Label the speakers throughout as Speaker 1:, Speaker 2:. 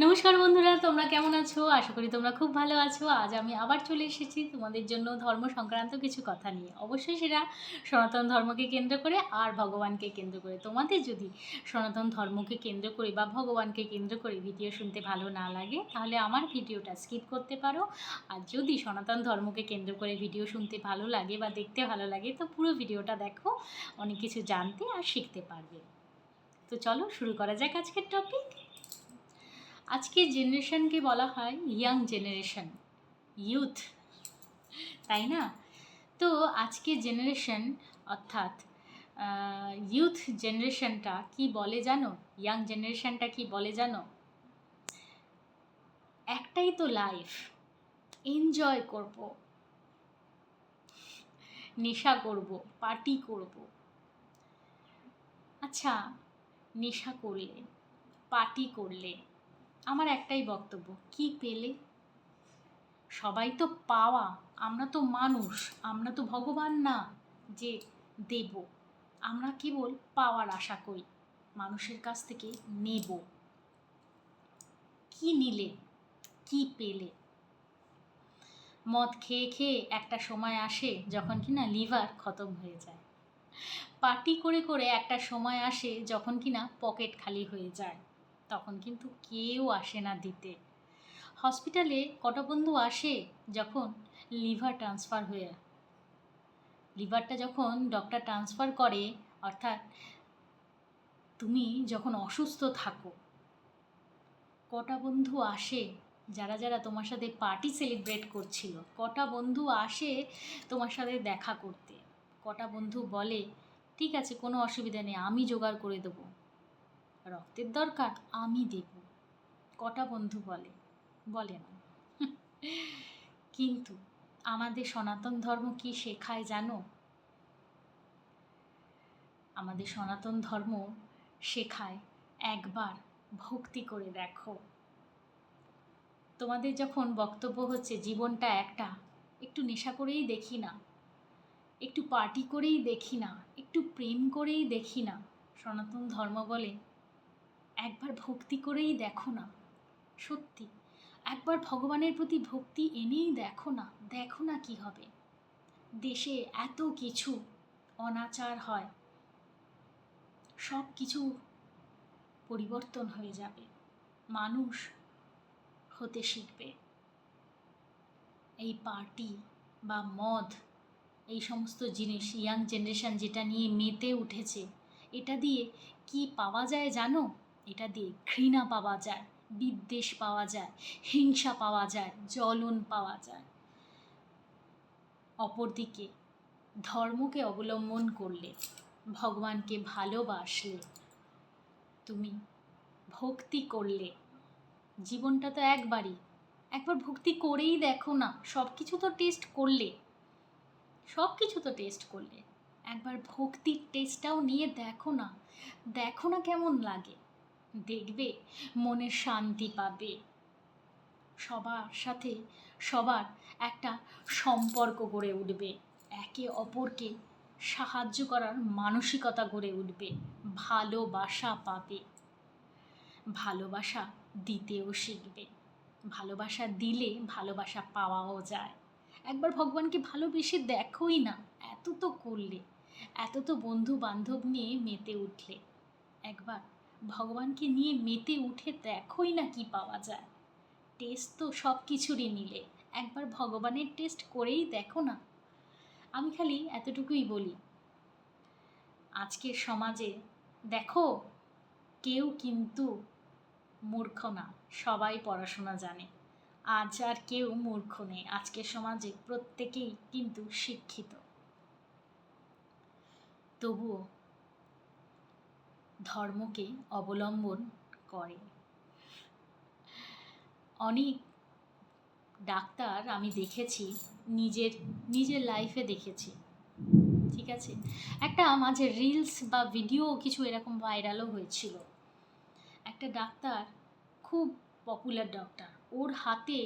Speaker 1: নমস্কার বন্ধুরা, তোমরা কেমন আছো? আশা করি তোমরা খুব ভালো আছো। আজ আমি আবার চলে এসেছি তোমাদের জন্য ধর্ম সংক্রান্ত কিছু কথা নিয়ে। অবশ্যই সেটা সনাতন ধর্মকে কেন্দ্র করে আর ভগবানকে কেন্দ্র করে। তোমাদের যদি সনাতন ধর্মকে কেন্দ্র করে বা ভগবানকে কেন্দ্র করে ভিডিও শুনতে ভালো না লাগে, তাহলে আমার ভিডিওটা স্কিপ করতে পারো। আর যদি সনাতন ধর্মকে কেন্দ্র করে ভিডিও শুনতে ভালো লাগে বা দেখতে ভালো লাগে, তো পুরো ভিডিওটা দেখো, অনেক কিছু জানতে আর শিখতে পারবে। তো চলো শুরু করা যাক আজকের টপিক। আজকের জেনারেশনকে বলা হয় ইয়াং জেনারেশন, ইউথ, তাই না? তো আজকের জেনারেশন অর্থাৎ ইউথ জেনারেশনটা কি বলে জানো? ইয়াং জেনারেশনটা কি বলে জানো? একটাই তো লাইফ, এনজয় করব, নেশা করব, পার্টি করব। আচ্ছা, নেশা করলে, পার্টি করলে আমার একটাই বক্তব্য, কি পেলে? সবাই তো পাওয়া, আমরা তো মানুষ, আমরা তো ভগবান না যে দেব। আমরা কেবল পাওয়ার আশা করি, মানুষের কাছ থেকে নেব। কি নিলে, কি পেলে? মদ খেয়ে খেয়ে একটা সময় আসে যখন কিনা লিভার খতম হয়ে যায়। পার্টি করে করে একটা সময় আসে যখন কিনা পকেট খালি হয়ে যায়। তখন কিন্তু কেউ আসে না দিতে। হসপিটালে কটা বন্ধু আসে যখন লিভার ট্রান্সফার হয়ে, লিভারটা যখন ডক্টর ট্রান্সফার করে, অর্থাৎ তুমি যখন অসুস্থ থাকো, কটা বন্ধু আসে যারা যারা তোমার সাথে পার্টি সেলিব্রেট করছিল? কটা বন্ধু আসে তোমার সাথে দেখা করতে? কটা বন্ধু বলে ঠিক আছে, কোনো অসুবিধা নেই, আমি জোগাড় করে দেবো, রক্তের দরকার আমি দেব? কটা বন্ধু বলে? বলে না। কিন্তু আমাদের সনাতন ধর্ম কি শেখায় জানো? আমাদের সনাতন ধর্ম শেখায় একবার ভক্তি করে দেখো। তোমাদের যখন বক্তব্য হচ্ছে জীবনটা একটা, একটু নেশা করেই দেখি না, একটু পার্টি করেই দেখি না, একটু প্রেম করেই দেখি না, সনাতন ধর্ম বলে একবার ভক্তি করেই দেখো না। সত্যি, একবার ভগবানের প্রতি ভক্তি এনেই দেখো না, দেখো না কি হবে। দেশে এত কিছু অনাচার হয়, সব কিছু পরিবর্তন হয়ে যাবে, মানুষ হতে শিখবে। এই পার্টি বা মদ, এই সমস্ত জিনিস ইয়াং জেনারেশন যেটা নিয়ে মেতে উঠেছে, এটা দিয়ে কি পাওয়া যায় জানো? এটা দিয়ে ঘৃণা পাওয়া যায়, বিদ্বেষ পাওয়া যায়, হিংসা পাওয়া যায়, জ্বলন পাওয়া যায়। অপরদিকে ধর্মকে অবলম্বন করলে, ভগবানকে ভালোবাসলে, তুমি ভক্তি করলে, জীবনটা তো একবারই, একবার ভক্তি করেই দেখো না। সব কিছু তো টেস্ট করলে, সব কিছু তো টেস্ট করলে, একবার ভক্তির টেস্টটাও নিয়ে দেখো না, দেখো না কেমন লাগে। দেখবে মনে শান্তি পাবে, সবার সাথে সবার একটা সম্পর্ক গড়ে উঠবে, একে অপরকে সাহায্য করার মানসিকতা গড়ে উঠবে, ভালোবাসা পাবে, ভালোবাসা দিতেও শিখবে। ভালোবাসা দিলে ভালোবাসা পাওয়াও যায়। একবার ভগবানকে ভালোবেসে দেখোই না, এত তো করলে, এত তো বন্ধু বান্ধব নিয়ে মেতে উঠলে, একবার ভগবানকে নিয়ে মেতে উঠে দেখোই না কি পাওয়া যায়। টেস্ট তো সব কিছুরই নিলে, একবার ভগবানের টেস্ট করেই দেখো না। আমি খালি এতটুকুই বলি, আজকের সমাজে দেখো, কেউ কিন্তু মূর্খ না, সবাই পড়াশোনা জানে। আজ আর কেউ মূর্খ নেই, আজকের সমাজে প্রত্যেকেই কিন্তু শিক্ষিত। তবুও ধর্মকে অবলম্বন করে। অনেক ডাক্তার আমি দেখেছি, নিজের নিজের লাইফে দেখেছি, ঠিক আছে? একটা মাঝে রিলস বা ভিডিও কিছু এরকম ভাইরালও হয়েছিল। একটা ডাক্তার, খুব পপুলার ডক্টর, ওর হাতে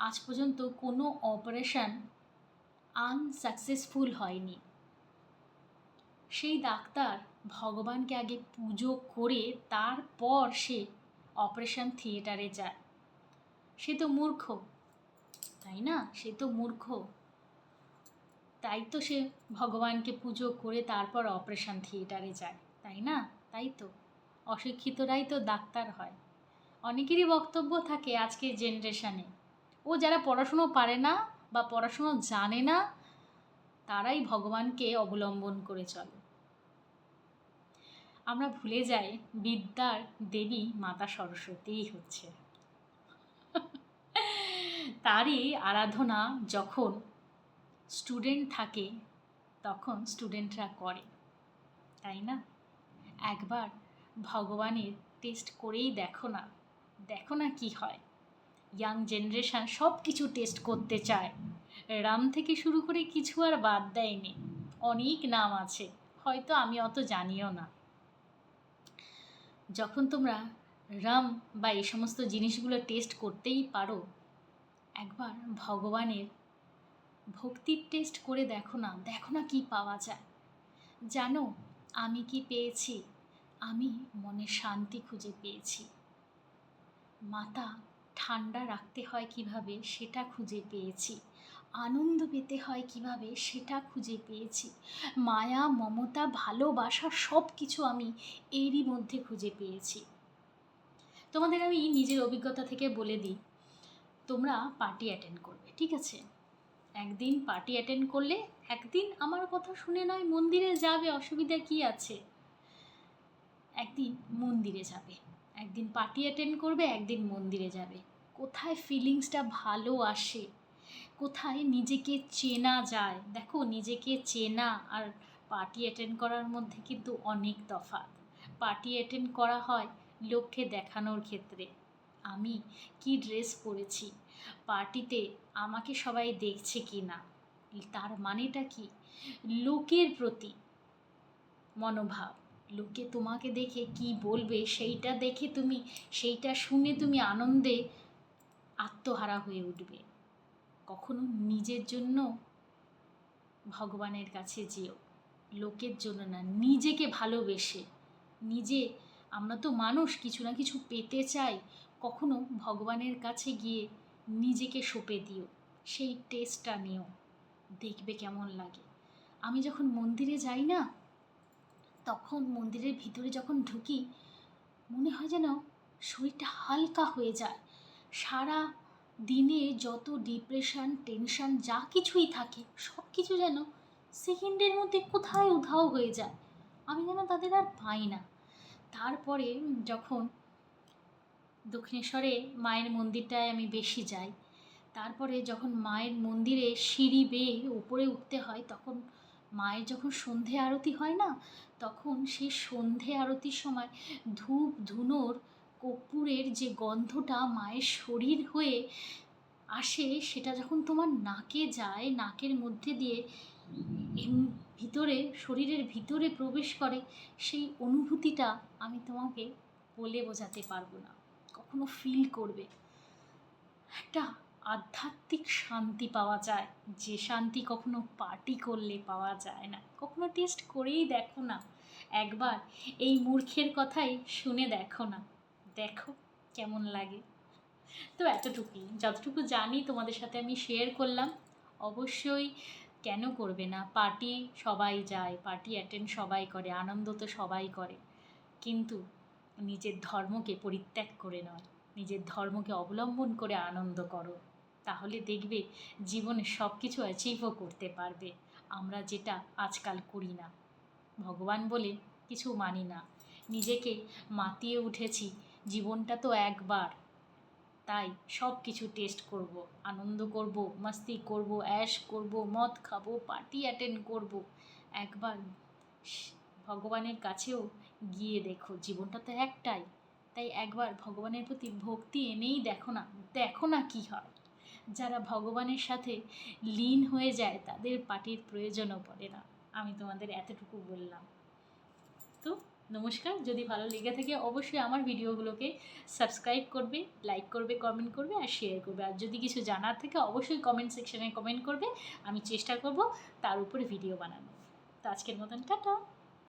Speaker 1: আজ পর্যন্ত কোনো অপারেশন আনসাকসেসফুল হয়নি। সেই ডাক্তার ভগবানকে আগে পুজো করে তারপর সে অপারেশন থিয়েটারে যায়, সে তো মূর্খ, তাই না? সে তো মূর্খ, তাই তো সে ভগবানকে পুজো করে তারপর অপারেশন থিয়েটারে যায়, তাই না? তাই তো অশিক্ষিতরাই তো ডাক্তার হয়। অনেকেরই বক্তব্য থাকে আজকের জেনারেশানে, ও যারা পড়াশুনো পারে না বা পড়াশুনো জানে না তারাই ভগবানকে অবলম্বন করে চলে। আমরা ভুলে যাই বিদ্যার দেবী মাতা সরস্বতীই হচ্ছে। তারই আরাধনা যখন স্টুডেন্ট থাকে তখন স্টুডেন্টরা করে, তাই না? একবার ভগবানের টেস্ট করেই দেখো না, দেখো না কি হয়। ইয়াং জেনারেশান সব কিছু টেস্ট করতে চায়, রাম থেকে শুরু করে কিছু আর বাদ দেয়নি, অনেক নাম আছে, হয়তো আমি অত জানিও না। যখন তোমরা রাম বা এই সমস্ত জিনিসগুলো টেস্ট করতেই পারো, একবার ভগবানের ভক্তির টেস্ট করে দেখো না, দেখো না কি পাওয়া যায়। জানো আমি কি পেয়েছি? আমি মনে শান্তি খুঁজে পেয়েছি। মাথা ঠান্ডা রাখতে হয় কিভাবে সেটা খুঁজে পেয়েছি। আনন্দ পেতে হয় কিভাবে সেটা খুঁজে পেয়েছি। মায়া মমতা ভালোবাসা সব কিছু আমি এরই মধ্যে খুঁজে পেয়েছি। তোমাদের আমি নিজের অভিজ্ঞতা থেকে বলে দিই, তোমরা পার্টি অ্যাটেন্ড করবে, ঠিক আছে? একদিন পার্টি অ্যাটেন্ড করলে, একদিন আমার কথা শুনে নয় মন্দিরে যাবে, অসুবিধা কি আছে? একদিন মন্দিরে যাবে, একদিন পার্টি অ্যাটেন্ড করবে, একদিন মন্দিরে যাবে। কোথায় ফিলিংসটা ভালো আসে, কোথায় নিজেকে চেনা যায়। দেখো নিজেকে চেনা আর পার্টি অ্যাটেন্ড করার মধ্যে কিন্তু অনেক তফাৎ। পার্টি অ্যাটেন্ড করা হয় লোককে দেখানোর ক্ষেত্রে, আমি কি ড্রেস পরেছি, পার্টিতে আমাকে সবাই দেখছে কি না, তার মানেটা কি? লোকের প্রতি মনোভাব, লোকে তোমাকে দেখে কি বলবে সেইটা দেখে তুমি, সেইটা শুনে তুমি আনন্দে আত্মহারা হয়ে উঠবে। কখনো নিজের জন্য ভগবানের কাছে যেও, লোকের জন্য না, নিজেকে ভালোবেসে। নিজে, আমরা তো মানুষ, কিছু না কিছু পেতে চাই, কখনো ভগবানের কাছে গিয়ে নিজেকে সঁপে দিও, সেই টেস্টটা নিও, দেখবে কেমন লাগে। আমি যখন মন্দিরে যাই না, তখন মন্দিরের ভিতরে যখন ঢুকি মনে হয় যেন শরীরটা হালকা হয়ে যায়। সারা দিনে যত ডিপ্রেশন টেনশন যা কিছুই থাকে সব কিছু যেন সেকেন্ডের মধ্যে কোথায় উধাও হয়ে যায়, আমি যেন তাদের আর পাই না। তারপরে যখন দক্ষিণেশ্বরে মায়ের মন্দিরটায় আমি বেশি যাই, তারপরে যখন মায়ের মন্দিরে সিঁড়ি বেয়ে উপরে উঠতে হয়, তখন মায়ের যখন সন্ধে আরতি হয় না, তখন সেই সন্ধে আরতির সময় ধূপ ধুনোর কর্পূরের যে গন্ধটা মায়ের শরীর হয়ে আসে, সেটা যখন তোমার নাকে যায়, নাকের মধ্যে দিয়ে ভিতরে শরীরের ভিতরে প্রবেশ করে, সেই অনুভূতিটা আমি তোমাকে বলে বোঝাতে পারবো না। কখনো ফিল করবে, একটা আধ্যাত্মিক শান্তি পাওয়া যায়, যে শান্তি কখনো পার্টি করলে পাওয়া যায় না। কখনো টেস্ট করেই দেখো না, একবার এই মূর্খের কথাই শুনে দেখো না, দেখো কেমন লাগে। তো এতটুকুই, যতটুকু জানি তোমাদের সাথে আমি শেয়ার করলাম। অবশ্যই কেন করবে না, পার্টি সবাই যায়, পার্টি অ্যাটেন্ড সবাই করে, আনন্দ তো সবাই করে, কিন্তু নিজের ধর্মকে পরিত্যাগ করে নয়, নিজের ধর্মকে অবলম্বন করে আনন্দ করো, তাহলে দেখবে জীবনে সব কিছু অ্যাচিভও করতে পারবে। আমরা যেটা আজকাল করি না, ভগবান বলে কিছু মানি না, নিজেকে মাতিয়ে উঠেছি, জীবনটা তো একবার, তাই সব কিছু টেস্ট করব, আনন্দ করব, মাস্তি করব, অ্যাশ করব, মদ খাবো, পার্টি অ্যাটেন্ড করব। একবার ভগবানের কাছেও গিয়ে দেখো, জীবনটা তো একটাই, তাই একবার ভগবানের প্রতি ভক্তি এনেই দেখো না, দেখো না কী হয়। যারা ভগবানের সাথে লীন হয়ে যায় তাদের পার্টির প্রয়োজনও পড়ে না। আমি তোমাদের এতটুকু বললাম। তো নমস্কার, যদি ভালো লেগে থাকে অবশ্যই আমার ভিডিওগুলোকে সাবস্ক্রাইব করবে, লাইক করবে, কমেন্ট করবে আর শেয়ার করবে। আর যদি কিছু জানার থাকে অবশ্যই কমেন্ট সেকশানে কমেন্ট করবে, আমি চেষ্টা করব তার উপরে ভিডিও বানানো। তো আজকের মতন টাটা।